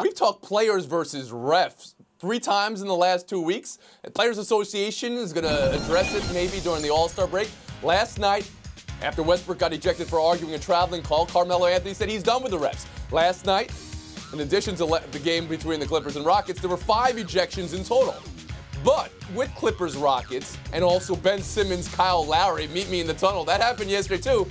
We've talked players versus refs 3 times in the last 2 weeks. The Players Association is going to address it maybe during the All-Star break. Last night, after Westbrook got ejected for arguing a traveling call, Carmelo Anthony said he's done with the refs. Last night, in addition to the game between the Clippers and Rockets, there were 5 ejections in total. But with Clippers Rockets and also Ben Simmons, Kyle Lowry, meet me in the tunnel, that happened yesterday too.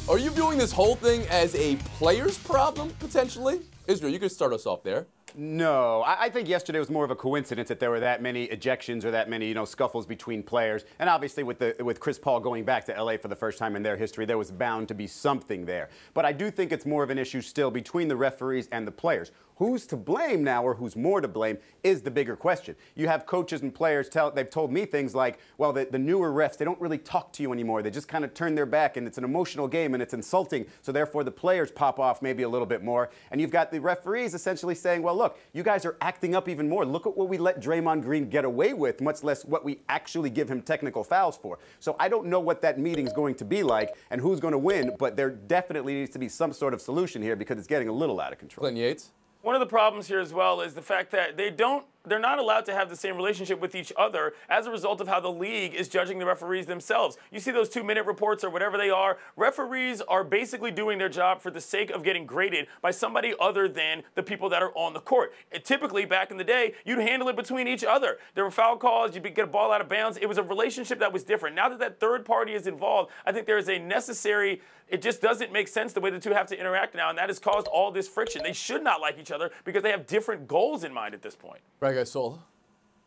Are you viewing this whole thing as a players problem, potentially? Israel, you could start us off there. No, I think yesterday was more of a coincidence that there were that many ejections or that many, scuffles between players. And obviously with Chris Paul going back to LA for the first time in their history, there was bound to be something there. But I do think it's more of an issue still between the referees and the players. Who's to blame now, or who's more to blame, is the bigger question. You have coaches and players they've told me things like, well, the newer refs, they don't really talk to you anymore. They just kind of turn their back, and it's an emotional game, and it's insulting. So therefore, the players pop off maybe a little bit more. And you've got the referees essentially saying, well, look, you guys are acting up even more. Look at what we let Draymond Green get away with, much less what we actually give him technical fouls for. So I don't know what that meeting's going to be like and who's going to win, but there definitely needs to be some sort of solution here because it's getting a little out of control. Clinton Yates? One of the problems here as well is the fact that they're not allowed to have the same relationship with each other as a result of how the league is judging the referees themselves. You see those 2-minute reports or whatever they are. Referees are basically doing their job for the sake of getting graded by somebody other than the people that are on the court. Typically, back in the day, you'd handle it between each other. There were foul calls, you'd get a ball out of bounds. It was a relationship that was different. Now that third party is involved, I think there is a necessary, it just doesn't make sense the way the two have to interact now, and that has caused all this friction. They should not like each other because they have different goals in mind at this point. Right, guys, Sola.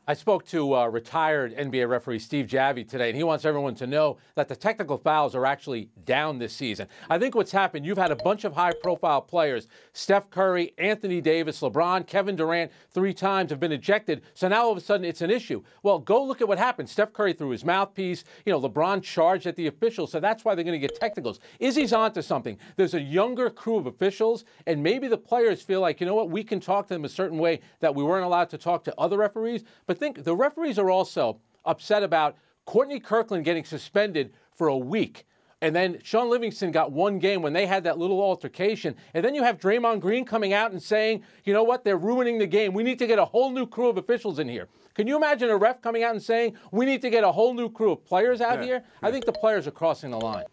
I spoke to retired NBA referee Steve Javie today, and he wants everyone to know that the technical fouls are actually down this season. I think what's happened, you've had a bunch of high-profile players. Steph Curry, Anthony Davis, LeBron, Kevin Durant, 3 times have been ejected. So now all of a sudden it's an issue. Well, go look at what happened. Steph Curry threw his mouthpiece. LeBron charged at the officials, so that's why they're going to get technicals. Izzy's onto something. There's a younger crew of officials, and maybe the players feel like, you know what, we can talk to them a certain way that we weren't allowed to talk to other referees. But think, the referees are also upset about Courtney Kirkland getting suspended for a week. And then Sean Livingston got 1 game when they had that little altercation. And then you have Draymond Green coming out and saying, you know what, they're ruining the game. We need to get a whole new crew of officials in here. Can you imagine a ref coming out and saying, we need to get a whole new crew of players out here? I think the players are crossing the line.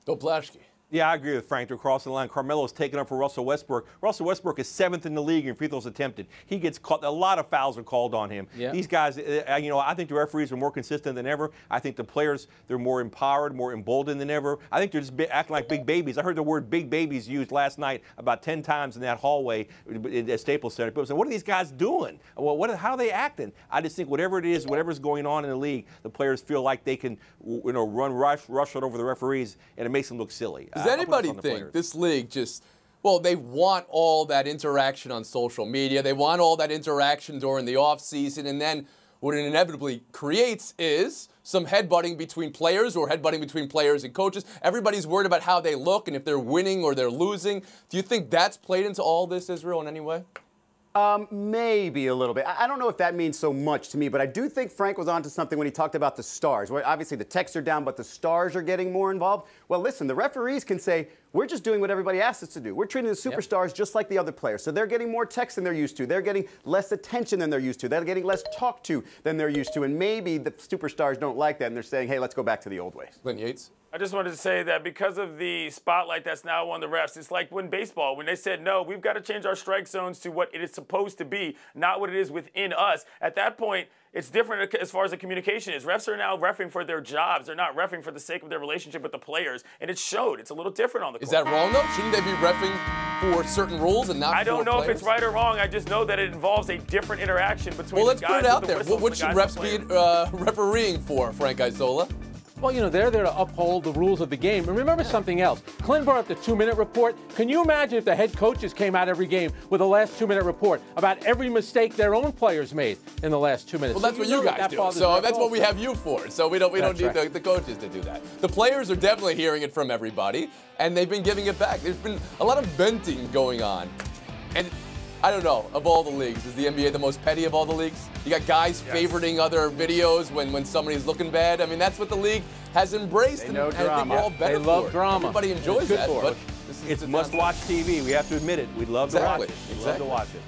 Doplashki. Yeah, I agree with Frank. They're crossing the line. Carmelo's taken up for Russell Westbrook. Russell Westbrook is 7th in the league in free throws attempted. He gets caught. A lot of fouls are called on him. Yeah. These guys, I think the referees are more consistent than ever. I think the players, they're more empowered, more emboldened than ever. I think they're just acting like big babies. I heard the word big babies used last night about 10 times in that hallway at Staples Center. People say, what are these guys doing? Well, how are they acting? I just think whatever it is, whatever's going on in the league, the players feel like they can, rush it over the referees, and it makes them look silly. Does anybody think this league they want all that interaction on social media. They want all that interaction during the offseason. And then what it inevitably creates is some headbutting between players or headbutting between players and coaches. Everybody's worried about how they look and if they're winning or they're losing. Do you think that's played into all this, Israel, in any way? Maybe a little bit. I don't know if that means so much to me, but I do think Frank was onto something when he talked about the stars. Where obviously the texts are down, but the stars are getting more involved. Well, listen, the referees can say, we're just doing what everybody asks us to do. We're treating the superstars just like the other players. So they're getting more texts than they're used to. They're getting less attention than they're used to. They're getting less talked to than they're used to. And maybe the superstars don't like that, and they're saying, hey, let's go back to the old ways. Clinton Yates? I just wanted to say that because of the spotlight that's now on the refs, it's like when baseball, when they said, no, we've got to change our strike zones to what it is supposed to be, not what it is within us. At that point, it's different as far as the communication is. Refs are now reffing for their jobs. They're not reffing for the sake of their relationship with the players. And it showed. It's a little different on the court. Is that wrong, though? Shouldn't they be reffing for certain rules and not for players? I don't know if it's right or wrong. I just know that it involves a different interaction between the guys. Well, let's put it out there. What should refs be refereeing for, Frank Isola? Well, they're there to uphold the rules of the game. And remember something else. Clinton brought up the 2-minute report. Can you imagine if the head coaches came out every game with the last 2-minute report about every mistake their own players made in the last 2 minutes? Well, that's what you guys do. So that's what we have you for. So we don't need the coaches to do that. The players are definitely hearing it from everybody, and they've been giving it back. There's been a lot of venting going on. And I don't know, of all the leagues, is the NBA the most petty of all the leagues? You got guys favoriting other videos when somebody's looking bad. I mean, that's what the league has embraced. They know and I think we're all better They love drama. Everybody enjoes that. But This is It's the must-watch TV. We have to admit it. We'd love to watch it. We'd love to watch it.